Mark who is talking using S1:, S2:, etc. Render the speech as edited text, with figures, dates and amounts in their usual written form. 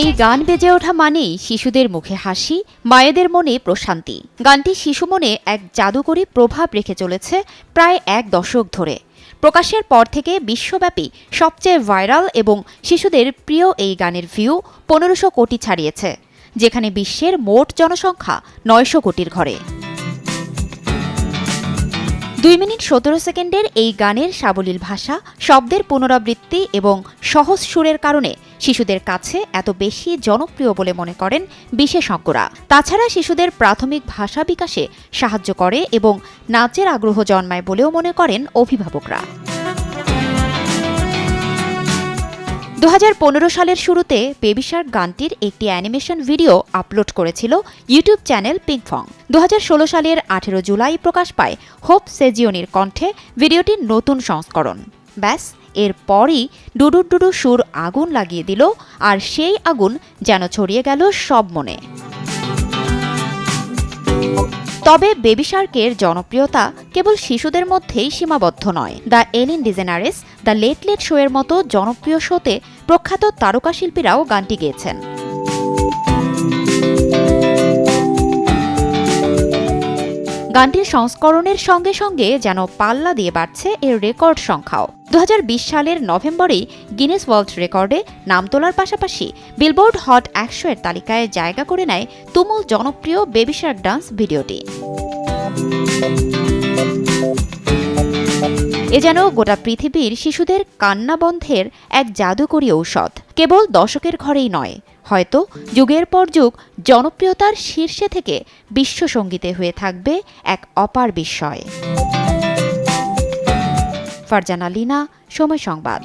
S1: এই গান বেজে ওঠা মানেই শিশুদের মুখে হাসি, মায়েদের মনে প্রশান্তি। গানটি শিশু মনে এক জাদুকরী প্রভাব রেখে চলেছে প্রায় এক দশক ধরে। প্রকাশের পর থেকে বিশ্বব্যাপী সবচেয়ে ভাইরাল এবং শিশুদের প্রিয় এই গানের ভিউ 1500 কোটি ছাড়িয়েছে, যেখানে বিশ্বের মোট জনসংখ্যা 900 কোটির ঘরে। 2 মিনিট 17 সেকেন্ডের এই গানের সাবলীল ভাষা, শব্দের পুনরাবৃত্তি এবং সহজ সুরের কারণে শিশুদের কাছে এত বেশি জনপ্রিয় বলে মনে করেন বিশেষজ্ঞরা। তাছাড়া শিশুদের প্রাথমিক ভাষা বিকাশে সাহায্য করে এবং নাচের আগ্রহ জন্মায় বলেও মনে করেন অভিভাবকরা। 2015 সালের শুরুতে বেবি শার্ক গানটির একটি অ্যানিমেশন ভিডিও আপলোড করেছিল ইউটিউব চ্যানেল পিংফং। 2016 সালের 18 জুলাই প্রকাশ পায় হোপ সেজিওনির কণ্ঠে ভিডিওটির নতুন সংস্করণ। ব্যাস, এরপরই ডুডু ডুডু সুর আগুন লাগিয়ে দিল, আর সেই আগুন যেন ছড়িয়ে গেল সব মনে। তবে বেবি শার্কের জনপ্রিয়তা কেবল শিশুদের মধ্যেই সীমাবদ্ধ নয়। দ্য এলেন ডিজেনারেস, দ্য লেট লেট শো এর মতো জনপ্রিয় শোতে প্রখ্যাত তারকা শিল্পীরাও গানটি গেয়েছেন। গানটির সংস্করণের সঙ্গে সঙ্গে যেন পাল্লা দিয়ে বাড়ছে এর রেকর্ড সংখ্যাও। 2020 সালের নভেম্বরেই গিনেস ওয়ার্ল্ড রেকর্ডে নাম তোলার পাশাপাশি বিলবোর্ড হট 100 এর তালিকায় জায়গা করে নেয় তুমুল জনপ্রিয় বেবি শার্ক ডান্স ভিডিওটি। এ যেন গোটা পৃথিবীর শিশুদের কান্না বন্ধের এক জাদুকরী ঔষধ। কেবল দশকের ঘরেই নয়, হয়তো যুগের পর যুগ জনপ্রিয়তার শীর্ষে থেকে বিশ্বসঙ্গীতে হয়ে থাকবে এক অপার বিস্ময়। ফারজানা লিনা, সময় সংবাদ।